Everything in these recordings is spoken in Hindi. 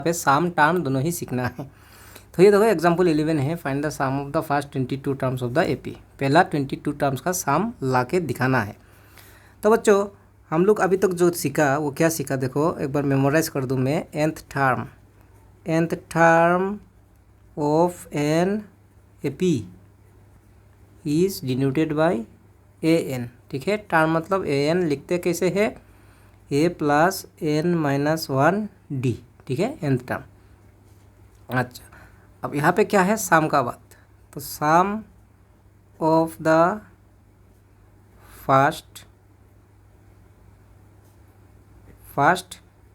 पे साम टर्म दोनों ही सीखना है। तो ये देखो एग्जाम्पल 11 है, find the sum of the first 22 terms of the AP. पहला 22 टर्म्स का सम ला के दिखाना है। तो बच्चों हम लोग अभी तक जो सीखा वो क्या सीखा, देखो एक बार मेमोराइज कर दूँ मैं। nth term of an AP is denoted by an, ठीक है। टर्म मतलब an लिखते कैसे है, a plus n minus 1d, ठीक है, nth टर्म। अच्छा अब यहाँ पे क्या है, सम का बात। तो sum of the first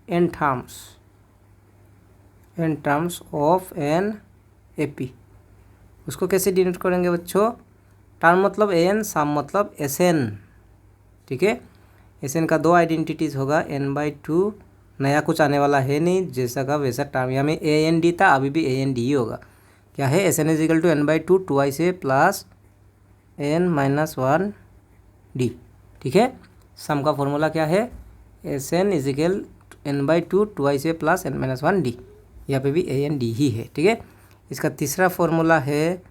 n terms of an AP, उसको कैसे डिनोट करेंगे बच्चों। टर्म मतलब एन, सम मतलब एसएन, ठीक है। एसएन का दो आइडेंटिटीज़ होगा, n/2, नया कुछ आने वाला है नहीं, जैसा का वैसा टर्म। यहाँ में AND था, अभी भी AND ही होगा। क्या है, SN is equal to n/2 2ic plus n minus 1d, ठीक है। सम का फॉर्मूला क्या है, SN is equal n/2 2ic plus n minus 1d। यहाँ पे भी AND ही है, ठीक है। इसका तीसरा फॉर्मूला है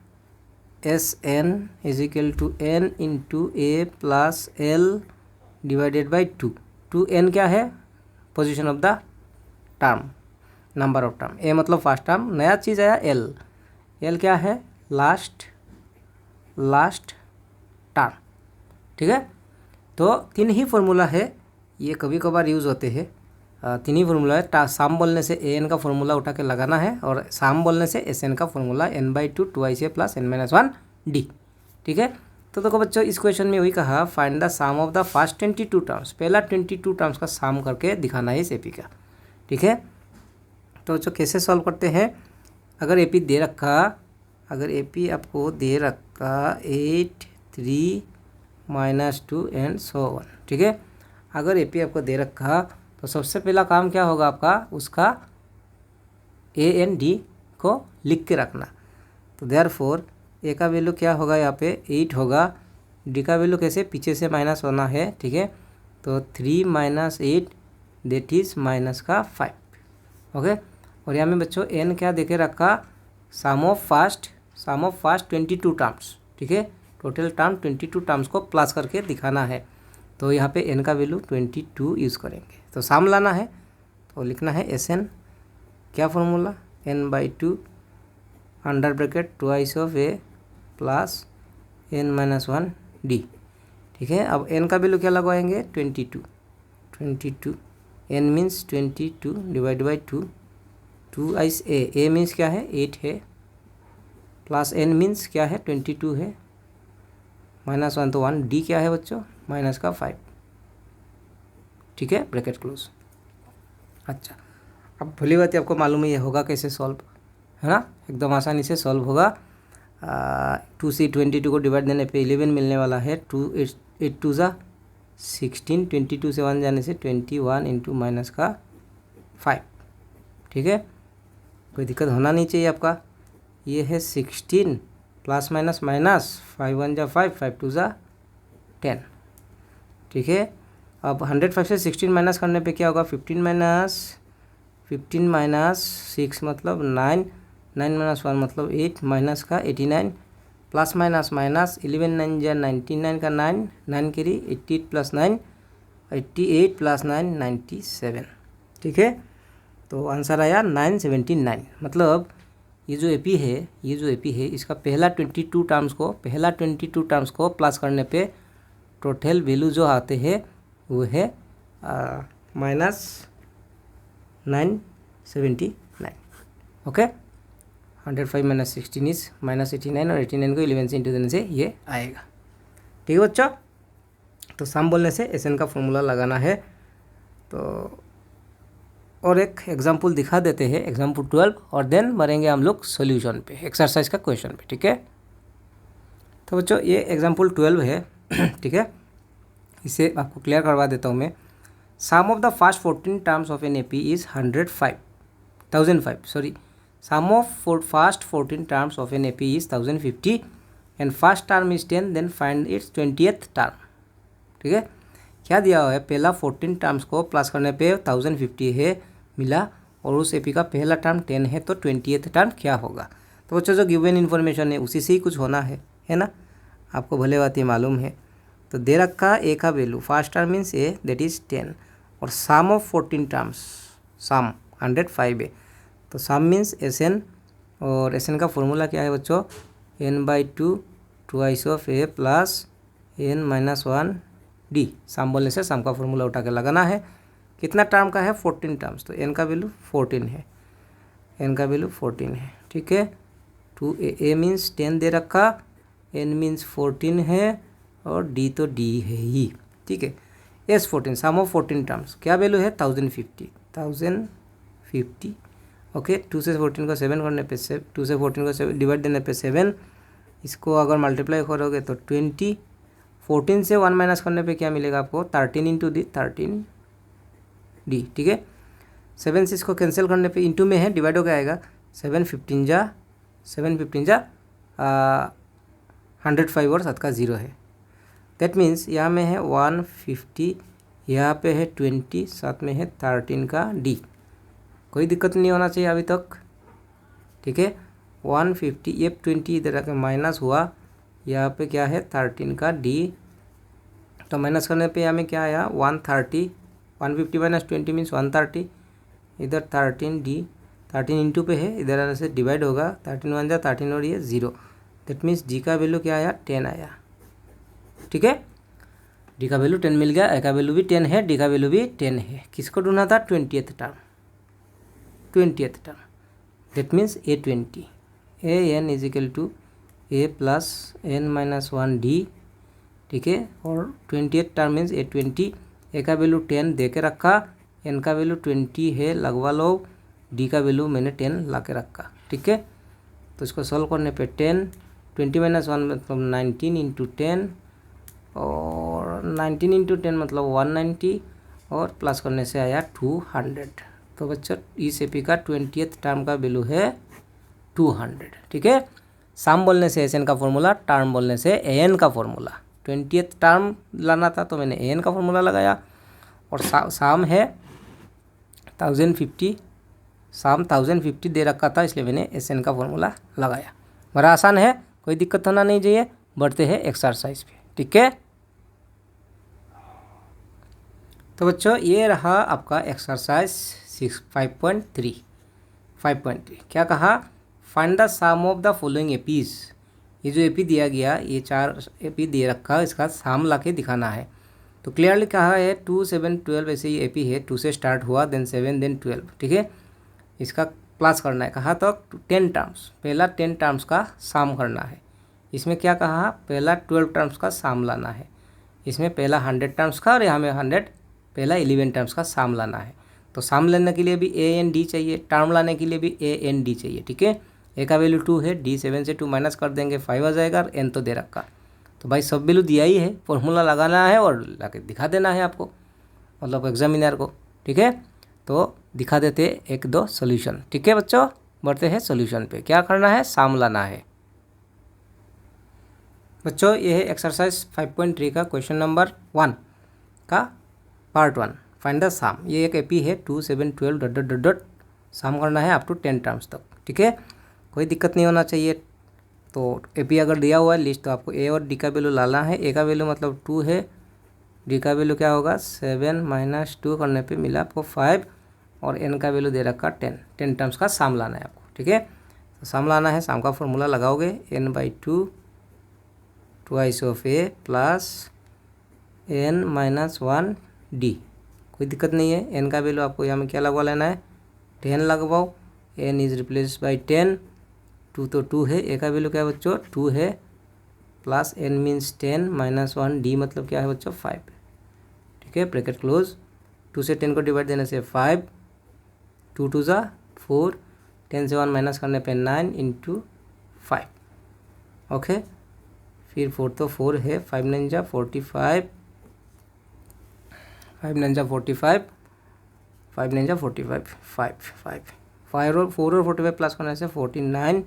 SN is equal to n into a plus l divided by 2। 2n क्या है, position of the term, number of term. a मतलब फर्स्ट टर्म, नया चीज़ आया l क्या है, लास्ट टर्म, ठीक है। तो तीन ही फॉर्मूला है, ये कभी कभार यूज़ होते हैं। तीन ही फॉर्मूला है। सम बोलने से an का फॉर्मूला उठा के लगाना है, और सम बोलने से SN का formula n/2 2ic plus n minus 1d, ठीक है। तो देखो बच्चों इस क्वेश्चन में वही कहा, find the sum of the first 22 terms, पहला 22 टर्म्स का सम करके दिखाना है इस एपी का, ठीक है। तो बच्चों कैसे सॉल्व करते हैं, अगर एपी दे रखा, अगर एपी आपको दे रखा 8 3 माइनस 2 एंड सो ऑन, ठीक है। अगर एपी आपको दे रखा तो सबसे पहला काम क्या होगा आपका, उसका AND को लिख के रखना। तो देयरफॉर ए का वैल्यू क्या होगा, यहाँ पे 8 होगा, डी का वैल्यू कैसे पीछे से माइनस होना है, ठीक है। तो 3 माइनस 8 दैट इज माइनस का 5, ओके। और यहाँ में बच्चों एन क्या देके रखा, सम ऑफ फर्स्ट 22 टर्म्स, ठीक है। टोटल टर्म 22 टर्म्स को प्लस करके दिखाना है। तो यहाँ पे एन का वैल्यू 22 यूज़ करेंगे। तो सम लाना है तो लिखना है SN, क्या formula, n/2 under bracket 2ic of a plus n minus 1d, ठीक है। अब n का वैल्यू क्या लगवाएंगे, 22 n means 22 divide by 2ic a means क्या है 8 है, प्लस n मीन्स क्या है 22 है, माइनस 1 तो 1d क्या है बच्चों, माइनस का 5, ठीक है, ब्रैकेट क्लोज। अच्छा अब भली बात आपको मालूम ही होगा कैसे सॉल्व, है ना, एकदम आसानी से सॉल्व होगा। 2 से 22 को डिवाइड देने पे 11 मिलने वाला है, 2 8 2 ज़ा 16, 22 से 1 जाने से 21 इंटू माइनस का 5, ठीक है। कोई दिक्कत होना नहीं चाहिए आपका। ये है 16 प्लस माइनस माइनस 5 1 जा 5 5 2 ज़ा 10, ठीक है। अब 105 से 16 माइनस करने पे क्या होगा, 15 माइनस 6 मतलब 9 माइनस 1 मतलब 8 माइनस का 89 प्लस माइनस माइनस 11 9 जा 99 का 9 के लिए 88 प्लस 9 88 प्लस 9 97, ठीक है। तो आंसर आया 979। मतलब ये जो एपी है इसका पहला 22 टर्म्स को प्लस करने पे टोटल वैल्यू जो आते हैं वो है minus 979, okay. 105 minus 16 is minus 89, और 89 को 11 से इंटू देने से ये आएगा, ठीक है बच्चों। तो सम बोलने से SN का फॉर्मूला लगाना है। तो और एक एग्जाम्पल दिखा देते हैं, एग्जाम्पल 12, और देन मरेंगे हम लोग सॉल्यूशन पे, एक्सरसाइज का क्वेश्चन पे, ठीक है। तो बच्चों ये एग्जाम्पल 12 है, ठीक है, इसे आपको क्लियर करवा देता हूँ मैं। Sum of the first 14 terms of an AP is 1005 sorry, sum of first 14 terms of an AP is 1050 and first term is 10, then find its 20th term, ठीक है। क्या दिया हुआ है, पहला 14 टर्म्स को प्लस करने पे 1050 है मिला, और उस एपी का पहला टर्म 10 है तो 20th टर्म क्या होगा। तो बच्चों जो गिवन इन्फॉर्मेशन है उसी से ही कुछ होना है ना, आपको भले बात ये मालूम है। तो दे रखा ए का value, first term means A that is 10 और सम ऑफ 14 टर्म्स, सम 105 है। तो सम मीन्स एस एन, और एस एन का फॉर्मूला क्या है बच्चों, n/2 twice of A plus n-1 D. Sum बोलने से सम का फॉर्मूला उठा के लगाना है। कितना टर्म का है, 14 टर्म्स, तो n का वैल्यू 14 है, n का वैल्यू 14 है, ठीक है। 2a मीन्स 10 दे रखा, n मीन्स 14 है और d तो d है ही, ठीक है। S14 सम ऑफ 14 टर्म्स क्या वैल्यू है, 1050, ओके। 2 से 14 को 7 करने पे 2 से 14 को डिवाइड देने पे 7, इसको अगर मल्टीप्लाई करोगे तो 20, 14 से 1 माइनस करने पे क्या मिलेगा आपको, 13 इंटू डी, 13 डी, ठीक है। 7 से इसको कैंसिल करने पे इंटू में है, डिवाइड हो गया आएगा, 7 15 जा 105 और 7 का 0 है। दैट मीन्स यहाँ में है 150, यहाँ पे है 20, साथ में है 13 का डी। कोई दिक्कत नहीं होना चाहिए अभी तक, ठीक है। 150, ये 20 इधर आके माइनस हुआ, यहाँ पे क्या है 13 का डी, तो माइनस करने पे यहाँ में क्या आया 130, 150 माइनस 20 मीन्स 130, इधर 13 डी, 13 इंटू पे है, इधर आने से डिवाइड होगा, 13 1 जा 13 और ये 0। दैट मीन्स जी का वैल्यू क्या आया, 10 आया, ठीक है। डी का वैल्यू 10 मिल गया, ए का वैल्यू भी 10 है, डी का वैल्यू भी 10 है। किसको ढूंढना था, 20th term, 20th term. That means A20, an is equal to A plus n-1 D, ठीक है। और 20th टर्म मीन्स A20, ए का वैल्यू 10 दे के रखा, एन का वैल्यू 20 है, लगवा लो, डी का वैल्यू मैंने 10 ला के रखा, ठीक है। तो इसको सॉल्व करने पे 10, 20 माइनस 1 मतलब 19 इंटू 10, और 19 इंटू 10 मतलब 190, और प्लस करने से आया 200। तो बच्चों इस एपी का 20th टर्म का वैल्यू है 200, ठीक है। सम बोलने से एस एन का फॉर्मूला, टर्म बोलने से ए एन का फॉर्मूला। 20th टर्म लाना था तो मैंने ए एन का फॉर्मूला लगाया, और सम है 1050, सम 1050 दे रखा था, इसलिए मैंने एस एन का फॉर्मूला लगाया। बड़ा आसान है, कोई दिक्कत होना नहीं चाहिए। बढ़ते हैं एक्सरसाइज पे, ठीक है। तो बच्चों ये रहा आपका एक्सरसाइज 5.3 क्या कहा, find the sum of the following APs. ये जो एपी दिया गया, ये 4 एपी दे रखा, इसका सम ला के दिखाना है। तो क्लियरली कहा है 2 7 12, ऐसे ये एपी है, 2 से स्टार्ट हुआ, देन 7 देन 12, ठीक है। इसका प्लस करना है, कहा तो 10 टर्म्स, पहला 10 टर्म्स का सम करना है। इसमें क्या कहा, पहला 12 टर्म्स का सम लाना है। इसमें पहला 100 टर्म्स का, और यहाँ में 100 पहला 11 टर्म्स का सम लाना है। तो सम लेने के लिए भी ए एन डी चाहिए, टर्म लाने के लिए भी ए एन डी चाहिए, ठीक है। ए का वैल्यू 2 है, डी 7 से 2 माइनस कर देंगे 5 आ जाएगा, और एन तो दे रखा। तो भाई सब वैल्यू दिया ही है, फॉर्मूला लगाना है और लाके दिखा देना है आपको, मतलब एग्जामिनर को, ठीक है। तो दिखा देते एक दो सोल्यूशन, ठीक है बच्चों। बढ़ते हैं सोल्यूशन पे, क्या करना है, सम लाना है। बच्चों ये है एक्सरसाइज 5.3 का क्वेश्चन नंबर 1 का पार्ट 1, फाइंड द सम। ये एक एपी है 2 7 12 डॉट डॉट डॉट डॉट, सम करना है अप टू 10 टर्म्स तक, ठीक है। कोई दिक्कत नहीं होना चाहिए। तो एपी अगर दिया हुआ है लिस्ट, तो आपको ए और डी का वैल्यू लाना है। ए का वैल्यू मतलब 2 है, डी का वैल्यू क्या होगा 7 माइनस 2 करने पे मिला आपको 5, और एन का वैल्यू दे रखा 10 टर्म्स का सम लाना है आपको, ठीक है। तो सम लाना है, सम का फॉर्मूला लगाओगे n/2 twice of A plus n-1 D. कोई दिक्कत नहीं है। एन का वैल्यू आपको यहाँ में क्या लगवा लेना है, 10 लगवाओ, एन इज रिप्लेस बाई 10, 2 तो 2 है, ए का वैल्यू क्या है बच्चों 2 है, plus N means 10 minus 1 D मतलब क्या है बच्चों 5, ठीक है। ब्रैकेट क्लोज, 2 से 10 को डिवाइड देने से 5, 2 2 ज़ा 4, 10 से 1 माइनस करने पे 9 इंटू 5, ओके। फिर 4 तो 4 है, 5 9 जा 45, 5 9 जा 45, 5 9 जा 45, 5 और 4 और 45 प्लस करने से 49,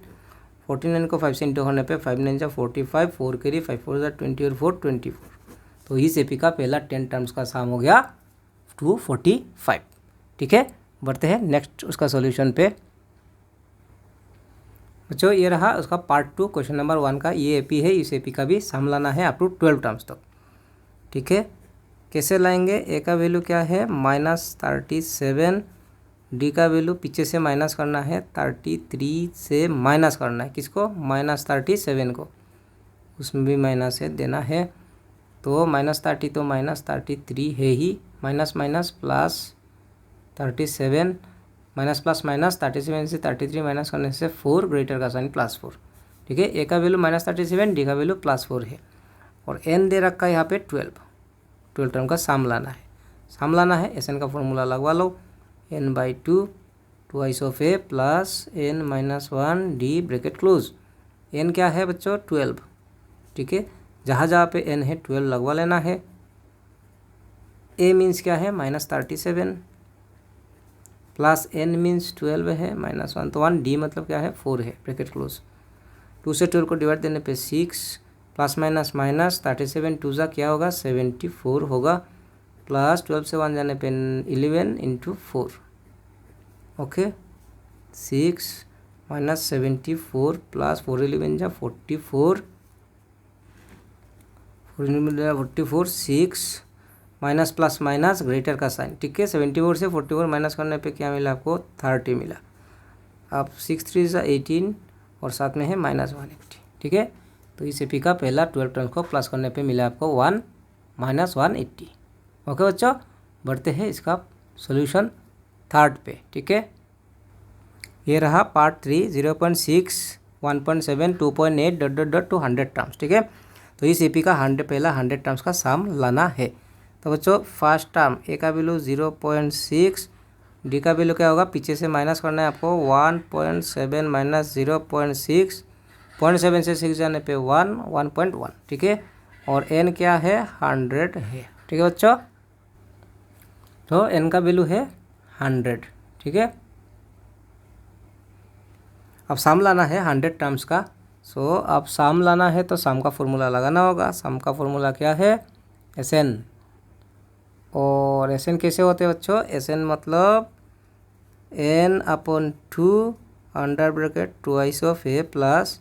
49 को 5 से इंटू करने पे 5 9 जा 45, 4 करी 5 4 जा 20 और 4 24। तो इस एपी का पहला 10 टर्म्स का सम हो गया 245, ठीक है। बढ़ते हैं नेक्स्ट उसका सॉल्यूशन पे। बच्चों ये रहा उसका पार्ट 2 क्वेश्चन नंबर 1 का। ये एपी है, इस एपी का भी सम लाना है अप टू 12 टर्म्स तक। ठीक है, कैसे लाएंगे? ए का वैल्यू क्या है -37, डी का वैल्यू पीछे से माइनस करना है 33 से माइनस करना है किसको? -37 को, उसमें भी माइनस है देना है। तो -30 तो -33 है ही, minus minus plus 37, minus plus minus 37 से 33 माइनस करने से 4 ग्रेटर का साइन +4। ठीक है, ए का वैल्यू -37, डी का वैल्यू +4 है और एन दे रखा है यहाँ पे 12 टर्म का सम लाना है। सम लाना है, एस एन का फॉर्मूला लगवा लो, n/2 2 of A plus n-1 D bracket close. N क्या है बच्चों? 12। ठीक है, जहाँ जहाँ पे n है 12 लगवा लेना है। a मीन्स क्या है? -37 प्लस n मीन्स 12 है, -1 तो 1, डी मतलब क्या है? 4 है, ब्रैकेट क्लोज। 2 से 12 को डिवाइड देने पे 6 प्लस माइनस माइनस 37 2 जा क्या होगा? 74 होगा, प्लस 12 से 1 जाने पे 11 × 4। ओके, 6 माइनस 74 प्लस 4 11 जा 44, 44 6 माइनस प्लस माइनस ग्रेटर का साइन। ठीक है, 74 से 44 माइनस करने पे क्या मिला आपको? 30 मिला। अब 6 3 जा 18 और साथ में है -180। ठीक है, तो इस एपी का पहला 12 टर्म्स को प्लस करने पे मिला आपको 1 -180। ओके बच्चों, बढ़ते हैं इसका सॉल्यूशन थर्ड पे। ठीक है, ये रहा पार्ट 3 0.6 1.7 2.8 ... टू 100 टर्म्स। ठीक है, तो इस एपी का पहला 100 टर्म्स का सम लाना है। तो बच्चों फर्स्ट टर्म ए का वैल्यू 0.6, डी का वैल्यू क्या होगा? पीछे से माइनस करना है आपको 1.7 माइनस 0.6, 0.7 से 6 जाने पे 1.1। ठीक है, और एन क्या है? 100 है। ठीक है बच्चों, तो एन का वैल्यू है 100। ठीक है, अब सम लाना है 100 टर्म्स का। सो अब सम लाना है तो सम का फॉर्मूला लगाना होगा। सम का फॉर्मूला क्या है? S N. और एस एन कैसे होते हैं बच्चों? एस एन मतलब n/2 under bracket 2 of A plus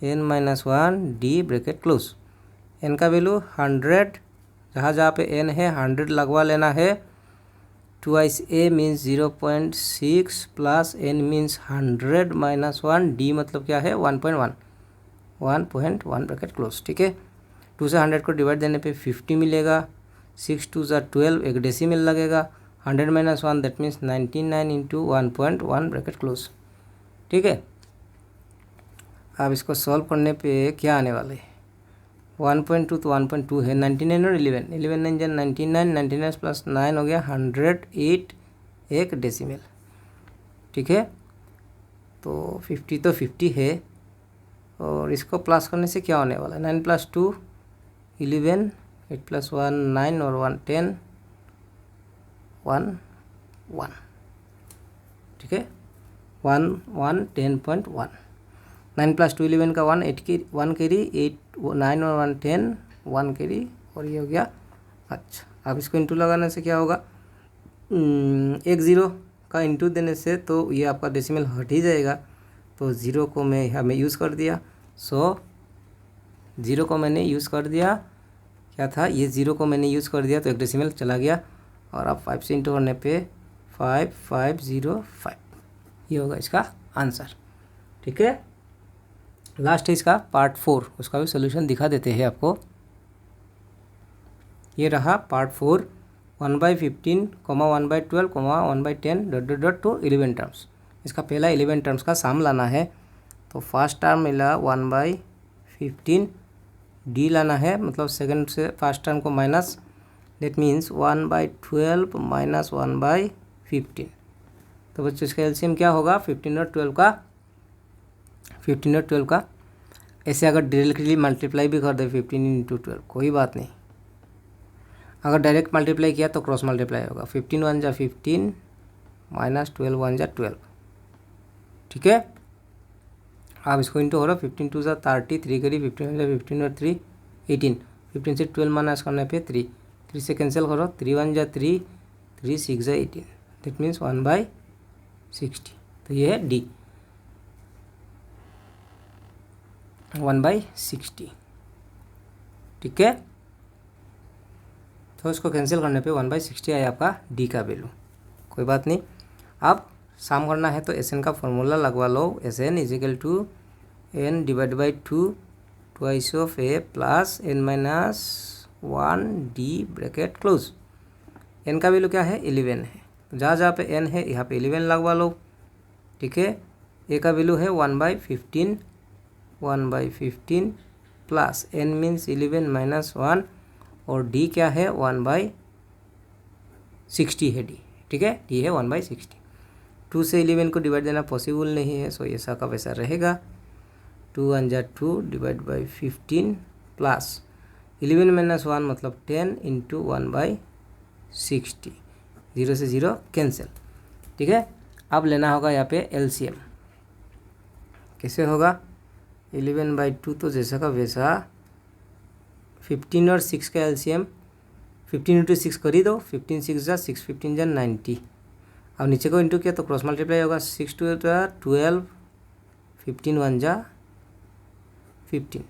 n-1 D bracket close. N का वैल्यू 100, जहाँ जहाँ पे n है 100 लगवा लेना है। 2 a means 0.6 plus n means 100 -1, D मतलब क्या है? 1.1 ब्रैकेट क्लोज। ठीक है, 2 से 100 को डिवाइड देने पे 50 मिलेगा, 6 2 जा 12, एक डेसिमल लगेगा, 100 - 1 दैट मीन्स 99 × 1.1 ब्रैकेट क्लोज। ठीक है, अब इसको सॉल्व करने पे क्या आने वाले हैं? 1.2 तो 1.2 है, 99 और 11, 11 9 जा 99, 99 प्लस 9 हो गया 108, एक डेसिमल। ठीक है, तो 50 तो 50 है और इसको प्लस करने से क्या होने वाला है? 9 + 2 11, 8 + 1 9 और 1 10, 1 1। ठीक है, 1 1 10.1, 9 + 2 11 का 1 1 कैरी 8 9 और 1 10 1 कैरी और ये हो गया। अच्छा, अब इसको इंटू लगाने से क्या होगा? एक ज़ीरो का इंटू देने से तो ये आपका डेसिमल हट ही जाएगा। तो ज़ीरो को मैं हमें यूज़ कर दिया। सो ज़ीरो को मैंने यूज़ कर दिया, क्या था ये? ज़ीरो को मैंने यूज़ कर दिया तो एक डेसिमल चला गया। और अब 5 से इंटू करने पे 5505, ये होगा इसका आंसर। ठीक है, लास्ट है इसका पार्ट 4, उसका भी सोल्यूशन दिखा देते हैं आपको। ये रहा पार्ट 4 1/15, 1/12, 1/10 ... टू 11 टर्म्स। इसका पहला 11 टर्म्स का सम लाना है। तो फर्स्ट टर्म मिला 1/15, डी लाना है मतलब सेकंड से फर्स्ट टर्म को माइनस, दैट मीन्स 1/12 माइनस 1/15। तो बच्चों इसका एलसीएम क्या होगा? 15 और 12 का ऐसे अगर डायरेक्टली मल्टीप्लाई भी कर दे 15 × 12 कोई बात नहीं। अगर डायरेक्ट मल्टीप्लाई किया तो क्रॉस मल्टीप्लाई होगा। 15 1 जा 15 माइनस 12 1 जा 12। ठीक है, अब इसको इंटू हो रहा 15 2 जा 30, 3 करी 15 जा 15 और 3 18, 15 से 12 माइनस करने पे 3 से कैंसिल करो, 3 1 जा 3, 3 6 जा 18, दैट मीन्स 1/60। तो ये है डी 1/60। ठीक है, तो इसको कैंसिल करने पे 1/60 आया आपका डी का वैल्यू। कोई बात नहीं, अब सम करना है तो एस एन का फॉर्मूला लगवा लो। S N is equal to N divide by 2 twice of A plus n minus 1 D bracket close. N का वैल्यू क्या है 11 है, तो जहाँ जहाँ पे n है यहाँ पे 11 लगवा लो। ठीक है, ए का वैल्यू है 1/15 प्लस n मीन्स 11 माइनस 1 और डी क्या है 1/60 है डी। ठीक है, डी है 1/60। 2 से 11 को डिवाइड देना पॉसिबल नहीं है, सो ऐसा का वैसा रहेगा। 2 1 जा 2 डिवाइड बाई 15 प्लस 11 माइनस 1 मतलब 10 इंटू 1/60। 0 से 0 कैंसिल। ठीक है, अब लेना होगा यहाँ पे एलसीएम। कैसे होगा 11/2 तो जैसा का वैसा 15 और 6 का एलसीएम 15 इंटू 6 कर ही दो। 15 6 जा 6 15 जा 90। अब नीचे को इंटू किया तो क्रॉस मल्टीप्लाई होगा। 6 2 जा 12 15 1 जा 15।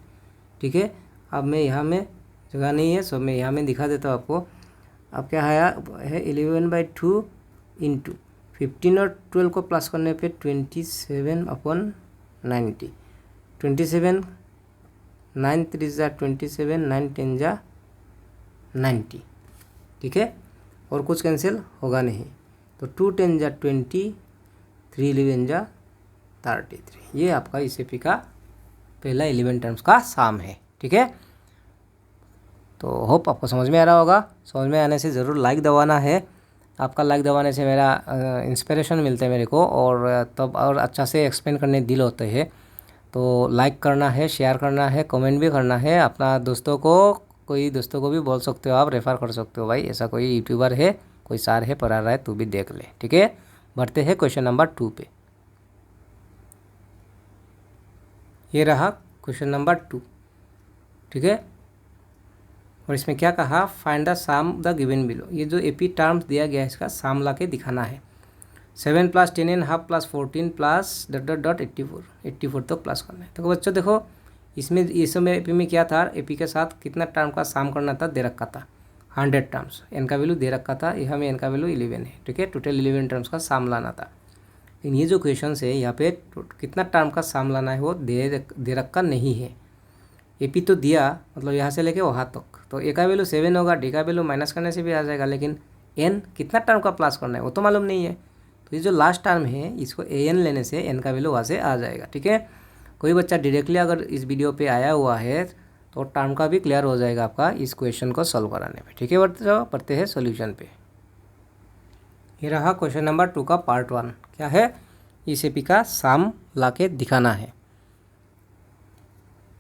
ठीक है, अब मैं यहाँ में जगह नहीं है, सो मैं यहाँ में दिखा देता हूँ आपको। अब क्या आया है 11/2 इंटू 15 और 12 को प्लस करने पे 27/90। 27 9 3 जा 27 9 10 जा 90। ठीक है, और कुछ कैंसिल होगा नहीं, तो 2 10 जा 20 3 11 जा 33। ये आपका ईसीपी का पहला 11 टर्म्स का साम है। ठीक है, तो होप आपको समझ में आ रहा होगा। समझ में आने से ज़रूर लाइक दबाना है। आपका लाइक दबाने से मेरा इंस्पिरेशन मिलता है मेरे को, और तब और अच्छा से एक्सप्लेन करने दिल होते हैं। तो लाइक करना है, शेयर करना है, कमेंट भी करना है। अपना दोस्तों को, कोई दोस्तों को भी बोल सकते हो, आप रेफ़र कर सकते हो, भाई ऐसा कोई यूट्यूबर है, कोई सार है पढ़ा रहा है, तू भी देख ले। ठीक है, बढ़ते हैं क्वेश्चन नंबर 2 पे। ये रहा क्वेश्चन नंबर 2। ठीक है, और इसमें क्या कहा, find the sum the given below. ये जो एपी टर्म्स दिया गया है इसका सम ला के दिखाना है। 7 + 10.5 + 14 प्लस डॉट डॉट डॉट 84 तक प्लस करना है। तो बच्चों देखो, इसमें इस समय एपी में क्या था, एपी के साथ कितना टर्म का सम करना था, दे रखा था 100 टर्म्स। एन का वैल्यू दे रखा था, यहाँ में एन का वैल्यू 11 है। ठीक है, टोटल 11 टर्म्स का सम लाना था। लेकिन ये जो क्वेश्चन है यहाँ पे कितना टर्म का सम लाना है वो दे रखा नहीं है। एपी तो दिया, मतलब यहाँ से लेके वहाँ तक, तो ए का वैल्यू 7 होगा, डी का वैल्यू माइनस करने से भी आ जाएगा, लेकिन एन कितना टर्म का प्लस करना है वो तो मालूम नहीं है। तो ये जो लास्ट टर्म है इसको ए एन लेने से एन का वैल्यू वहाँ से आ जाएगा। ठीक है, कोई बच्चा डायरेक्टली अगर इस वीडियो पे आया हुआ है तो टर्म का भी क्लियर हो जाएगा आपका इस क्वेश्चन को सॉल्व कराने में। ठीक है, बढ़ते हैं सॉल्यूशन पे। ये रहा क्वेश्चन नंबर 2 का पार्ट 1। क्या है, इस एपी का सम ला के दिखाना है।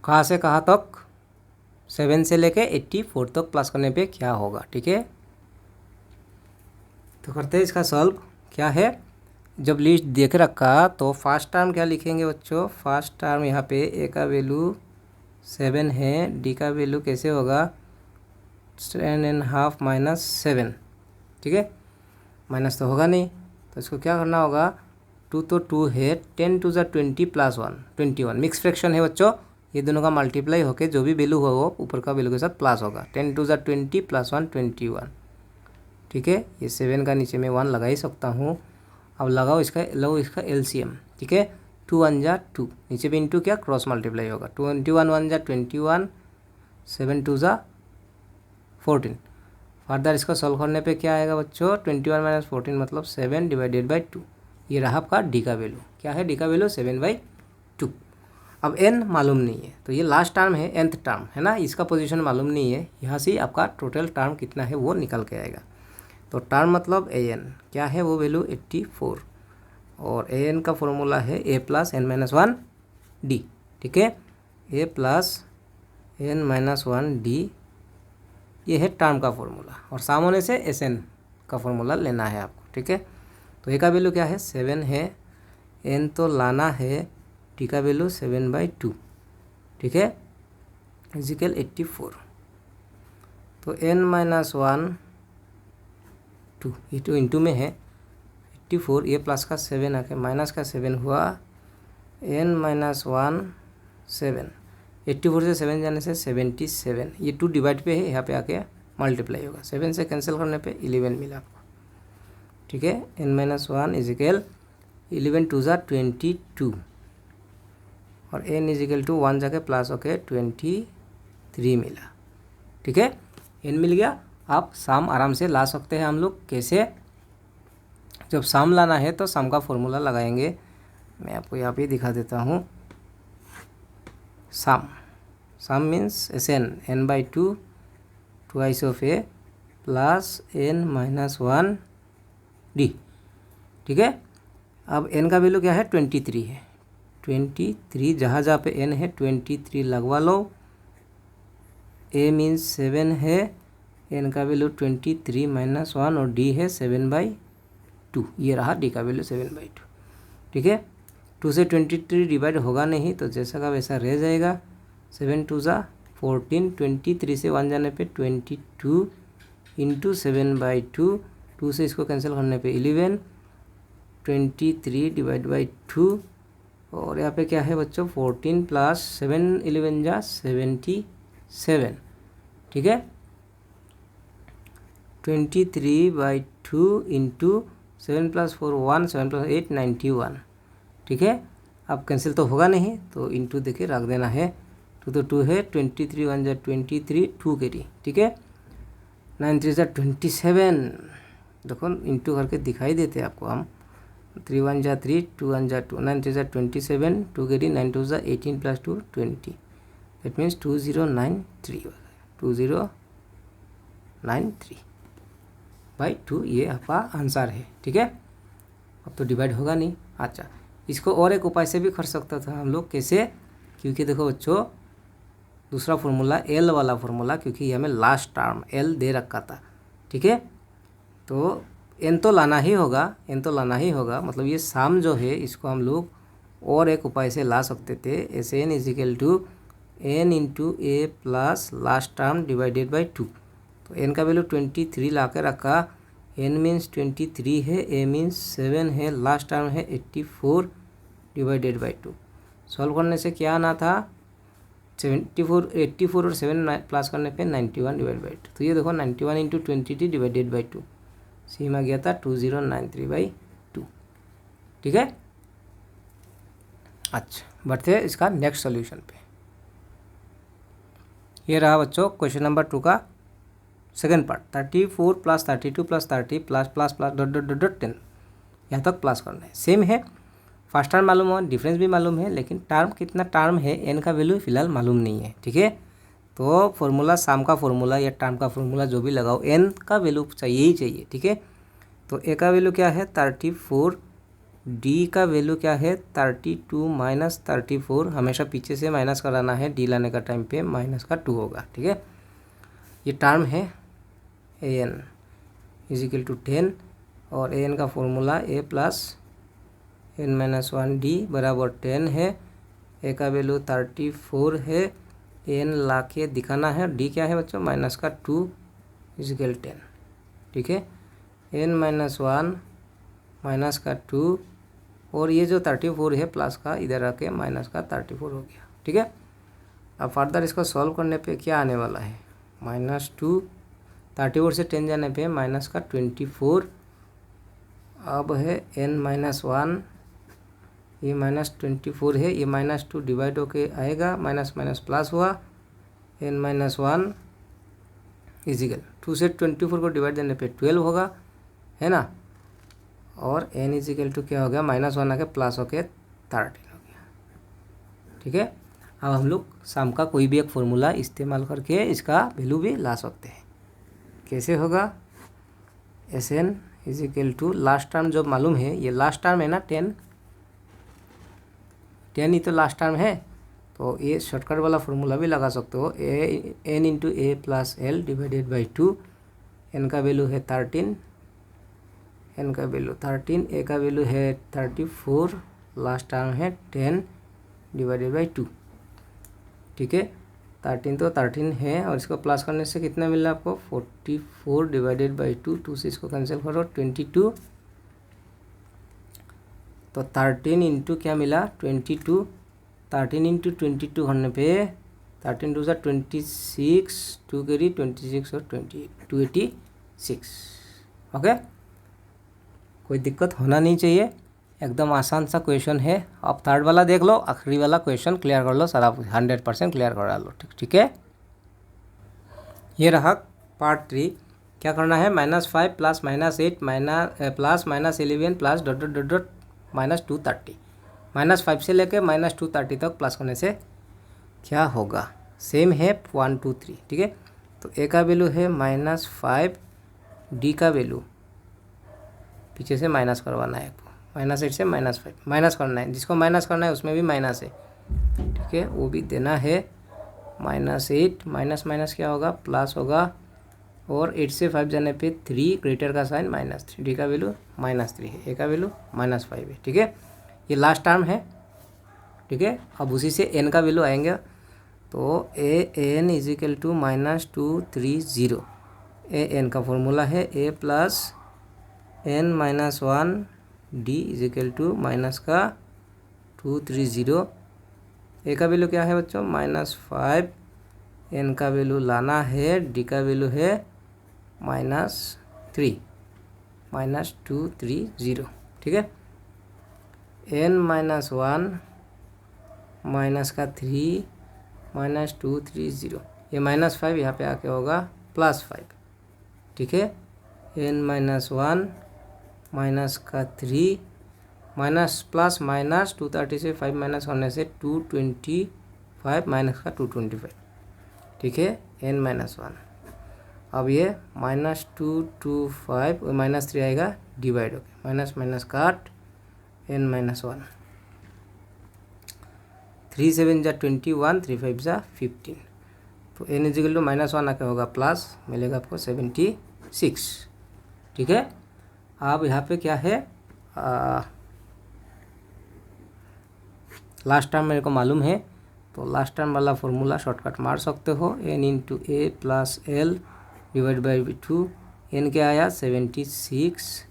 कहाँ से कहाँ तक, 7 से लेके 84 तक प्लस करने पे क्या होगा। ठीक है, तो करते हैं इसका सॉल्व। क्या है, जब लिस्ट देख रखा तो फर्स्ट टर्म क्या लिखेंगे बच्चों, फर्स्ट टर्म यहाँ पे ए का वैल्यू 7 है, डी का वैल्यू कैसे होगा 10.5 माइनस 7। ठीक है, माइनस तो होगा नहीं, तो इसको क्या करना होगा, 2 तो 2 है, 10 2 जा 20 प्लस 1 21। मिक्स फ्रैक्शन है बच्चों, ये दोनों का मल्टीप्लाई होके जो भी वैल्यू हो वो ऊपर का वैल्यू के साथ प्लस होगा। 10 2 जा 20 प्लस 1 21। ठीक है, ये 7 का नीचे में 1 लगा ही सकता हूँ। अब लगाओ इसका एलसीएम। ठीक है, 2 1 जा 2, नीचे पे इंटू क्या क्रॉस मल्टीप्लाई होगा। 21 1 जा 21, 7 2 जा 14। फर्दर इसको सॉल्व करने पे क्या आएगा बच्चों, 21 माइनस 14 मतलब 7 डिवाइडेड बाई 2। ये रहा आपका डी का वैल्यू। क्या है, डी का वैल्यू 7/2। अब एन मालूम नहीं है, तो ये लास्ट टर्म है, nth टर्म है ना, इसका पोजीशन मालूम नहीं है। यहाँ से आपका टोटल टर्म कितना है वो निकल के आएगा। तो टर्म मतलब ए एन क्या है, वो वैल्यू 84, और ए एन का फॉर्मूला है A plus N minus 1 D. ठीक है, A plus N minus 1 D, ये है टर्म का फॉर्मूला, और सामने से एस एन का फॉर्मूला लेना है आपको। ठीक है, तो ए का वैल्यू क्या है 7 है, एन तो लाना है, टी का वैल्यू 7/2। ठीक है, इजिकल 84। तो n माइनस 1 2, ये 2 इंटू में है, 84, ये प्लस का 7 आके माइनस का 7 हुआ n माइनस 1 7, 84 से 7 जाने से 77, ये 2 डिवाइड पे है, यहाँ पे आके मल्टीप्लाई होगा, 7 से कैंसिल करने पे 11 मिला आपको, ठीक है। n माइनस 1 इजिकल 11 टू ज़ा 22 और n इजिकल टू 1 जाके प्लस होके 23 मिला, ठीक है। n मिल गया। आप सम आराम से ला सकते हैं हम लोग। कैसे? जब सम लाना है तो सम का फॉर्मूला लगाएंगे, मैं आपको यहाँ पे दिखा देता हूँ। Sum means Sn n by 2 twice of a plus n minus 1 d, ठीक है। अब n का वैल्यू क्या है? 23 है, 23 जहाँ जहाँ पे n है 23 लगवा लो। a मीन्स 7 है, n का वैल्यू 23 माइनस 1 और d है 7/2, ये रहा d का वैल्यू 7/2, ठीक है। 2 से 23 डिवाइड होगा नहीं तो जैसा का वैसा रह जाएगा। 7 2 ज़ा 14, 23 से 1 जाने पे 22 इंटू 7/2, 2 से इसको कैंसिल करने पे 11, 23 डिवाइड बाई 2 और यहाँ पे क्या है बच्चों? 14 प्लस 7 11 जा 77, ठीक है। 23/2 इंटू 7 प्लस 4 1, 7 प्लस 8 91, ठीक है। अब कैंसिल तो होगा नहीं तो इंटू देखिए रख देना है, 2 तो 2 है, 23 1 जा 23, 2 कैरी, ठीक है। 9 3 जा 27, देखो इंटू करके दिखाई देते आपको हम। 3 1 जा 3, 2 1 जा 2, 9 3 जा 27, 2 कैरी, 9 2 जा 18 प्लस 2 20, दैट मीन्स 2093, 2093/2 ये आपका आंसर है, ठीक है। अब तो डिवाइड होगा नहीं। अच्छा, इसको और एक उपाय से भी कर सकता था हम लोग। कैसे? क्योंकि देखो बच्चों, दूसरा फार्मूला एल वाला फार्मूला, क्योंकि हमें लास्ट टर्म एल दे रखा था, ठीक है। तो एन तो लाना ही होगा, मतलब ये सम जो है इसको हम लोग और एक उपाय से ला सकते थे। S N is equal to N into A plus last term divided by 2। तो एन का वैल्यू 23 ला के रखा, एन मीन्स 23 है, ए मीन्स 7 है, लास्ट टर्म है 84 डिवाइडेड बाई 2। सॉल्व करने से क्या आना था? 84 और 7 प्लस करने पे 91 डिवाइड बाई 2। तो ये देखो 91 इंटू 23 डिवाइडेड बाई 2, सेम आ गया था 2093/2, ठीक है। अच्छा, बढ़ते हैं इसका नेक्स्ट सॉल्यूशन पे। ये रहा बच्चों क्वेश्चन नंबर 2 का second part. 34 plus 32 plus 30 plus plus plus dot dot dot dot 10, यहाँ तक प्लस करना है। सेम है, फर्स्ट टर्म मालूम हो, डिफरेंस भी मालूम है, लेकिन टर्म कितना टर्म है एन का वैल्यू फिलहाल मालूम नहीं है, ठीक है। तो फॉर्मूला सम का फॉर्मूला या टर्म का फॉर्मूला जो भी लगाओ, एन का वैल्यू चाहिए ही चाहिए, ठीक है। तो ए का वैल्यू क्या है? 34, डी का वैल्यू क्या है? 32 माइनस 34, हमेशा पीछे से माइनस कराना है, डी लाने का टाइम पे माइनस का 2 होगा, ठीक है। ये टर्म है ए एन इजिकल टू 10 और ए एन का फॉर्मूला ए प्लस एन माइनस 1 डी बराबर 10 है। ए का वैल्यू 34 है, एन ला के दिखाना है, डी क्या है बच्चों? माइनस का 2 इजिकल 10, ठीक है। एन माइनस 1 माइनस का 2 और ये जो 34 है प्लस का इधर आके माइनस का 34 हो गया, ठीक है। अब फर्दर इसको सॉल्व करने पे क्या आने वाला है? -2, 34 से 10 जाने पे माइनस का 24, अब है n माइनस 1, ये -24 है, ये -2 डिवाइड होके आएगा, माइनस माइनस प्लस हुआ, n माइनस 1 इजिकल 2 से 24 को डिवाइड देने पे 12 होगा, है ना। और n इजिकल टू क्या हो गया? -1 आके प्लस होके 13 हो गया, ठीक है। अब हम लोग सम का कोई भी एक फॉर्मूला इस्तेमाल करके इसका वैल्यू भी ला सकते हैं। कैसे होगा? S N is equal to last term जो मालूम है, ये लास्ट टर्म है ना 10 ही तो लास्ट टर्म है, तो ये शॉर्टकट वाला फॉर्मूला भी लगा सकते हो। N into A plus L divided by 2, N का वैल्यू है 13, एन का वैल्यू 13, ए का वैल्यू है 34, लास्ट टर्म है 10 डिवाइडेड बाई 2, ठीक है। 13 तो 13 है और इसको प्लस करने से कितना मिला आपको? 44 डिवाइडेड बाई 2, 2 से इसको कैंसिल करो, 22 तो 13 इंटू क्या मिला 22, 13 इंटू 22 करने पे 13 टू 26, 2 कैरी 26 और 28, 286। ओके, कोई दिक्कत होना नहीं चाहिए, एकदम आसान सा क्वेश्चन है। अब थर्ड वाला देख लो, आखिरी वाला क्वेश्चन क्लियर कर लो, सारा 100% क्लियर करा लो। ठीक है, ये रहा पार्ट 3। क्या करना है, -5 plus -8 plus -11 plus dot dot dot dot -230, -5 से लेके -230 तक प्लस करने से क्या होगा, सेम है 1 2 3। ठीक है, तो ए का वैल्यू है -5, डी का वैल्यू पीछे से माइनस करवाना है, -8 से -5 माइनस करना है, जिसको माइनस करना है उसमें भी माइनस है। ठीक है, वो भी देना है। -8 माइनस क्या होगा, प्लस होगा, और 8 से 5 जाने पे 3 ग्रेटर का साइन -3, डी का वैल्यू -3 है, ए का वैल्यू -5 है। ठीक है, ये लास्ट टर्म है। ठीक है, अब उसी से एन का वैल्यू आएंगे, तो A N is equal to -230। A N का फॉर्मूला है A plus N -1 D is equal to minus का 230। ए का वैल्यू क्या है बच्चों, -5, एन का वैल्यू लाना है, डी का वैल्यू है -3, -230। ठीक है, एन -1 माइनस का 3 -230, ये -5 यहाँ पे आके होगा +5। ठीक है, एन -1 माइनस का 3 माइनस प्लस माइनस 230 से 5 माइनस करने से 225 माइनस का 225। ठीक है, एन -1। अब ये -225 और -3 आएगा डिवाइड होके, माइनस माइनस काट, एन -1, 3 7 जा 21, 3 5 जा 15, तो एन इजिकल टू -1 आके होगा प्लस, मिलेगा आपको 76। ठीक है, अब यहाँ पे क्या है, लास्ट टर्म मेरे को मालूम है, तो लास्ट टर्म वाला फॉर्मूला शॉर्टकट मार सकते हो, N into A plus L divide by 2। N क्या आया 76,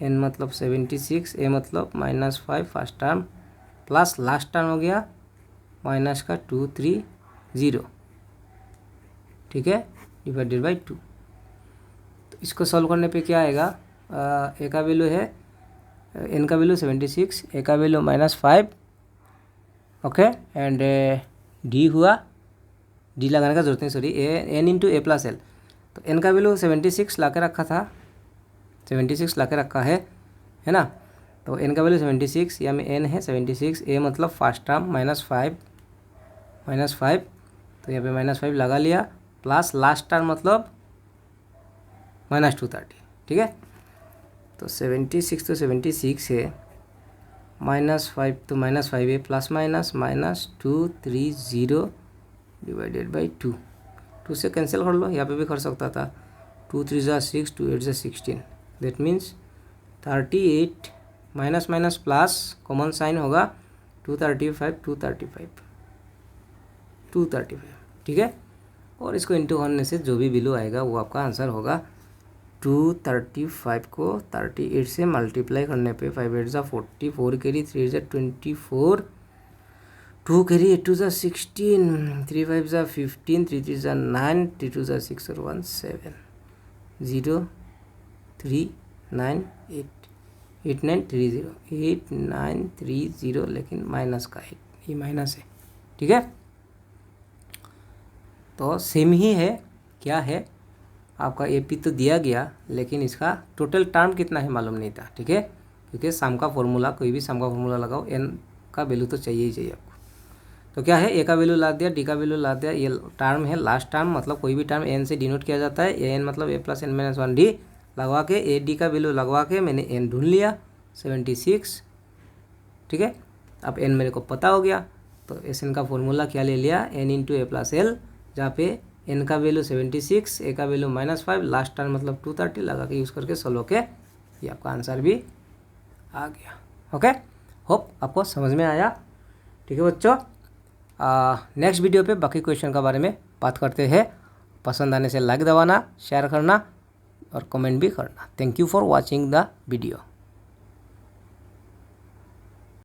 एन मतलब 76, ए मतलब -5 first term, plus last term हो गया माइनस का 230। ठीक है, डिवाइडेड बाई 2। तो इसको सॉल्व करने पे क्या आएगा, ए का वैल्यू है, एन का वैल्यू 76, ए का वैल्यू -5। ओके, एंड डी हुआ, डी लगाने का जरूरत नहीं, sorry, N into A plus L. तो एन का वैल्यू 76 ला के रखा था, 76 ला के रखा है ना, तो एन का वैल्यू 76, या में एन है 76, ए मतलब फर्स्ट टर्म -5, तो यहाँ पे -5 लगा लिया, प्लस लास्ट टर्म मतलब -230। ठीक है, तो 76 तो 76 है, -5 तो -5 है, प्लस माइनस -230 डिवाइडेड बाई 2। 2 से कैंसिल कर लो, यहाँ पे भी कर सकता था, 2 3 जा 6, 2 8 जा 16, that means 38, minus minus plus common sign होगा 235। ठीक है, और इसको इंटू करने से जो भी वैल्यू आएगा वो आपका आंसर होगा। 235 को 38 से मल्टीप्लाई करने पे 5 8 जा 40, 4 कैरी 3 जा 24, 2 कैरी 8 2 जा 16, 3 5 जा 15, 3 3 जा 9, 3 2 जा 6 और 1 7, 0 3 9 8 8930, लेकिन माइनस का 8, ये माइनस है। ठीक है, तो सेम ही है, क्या है आपका एपी तो दिया गया, लेकिन इसका टोटल टर्म कितना है मालूम नहीं था। ठीक है, क्योंकि सम का फॉर्मूला, कोई भी सम का फॉर्मूला लगाओ, एन का वैल्यू तो चाहिए ही चाहिए आपको। तो क्या है, ए का वैल्यू ला दिया, डी का वैल्यू ला दिया, ये टर्म है लास्ट टर्म, मतलब कोई भी टर्म एन से डिनोट किया जाता है, एन मतलब ए प्लस एन -1 डी लगवा के, ए डी का वैल्यू लगवा के मैंने एन ढूंढ लिया 76। ठीक है, अब एन मेरे को पता हो गया, तो एस एन का फॉर्मूला क्या ले लिया, N into A plus L, जहाँ पे एन का वैल्यू 76, ए का वैल्यू -5, लास्ट टर्म मतलब 230 लगा के यूज़ करके सोल्व के ये आपका आंसर भी आ गया। ओके, होप आपको समझ में आया। ठीक है बच्चों, नेक्स्ट वीडियो पे बाकी क्वेश्चन का बारे में बात करते हैं। पसंद आने से लाइक दबाना, शेयर करना और कमेंट भी करना। Thank you for watching the video.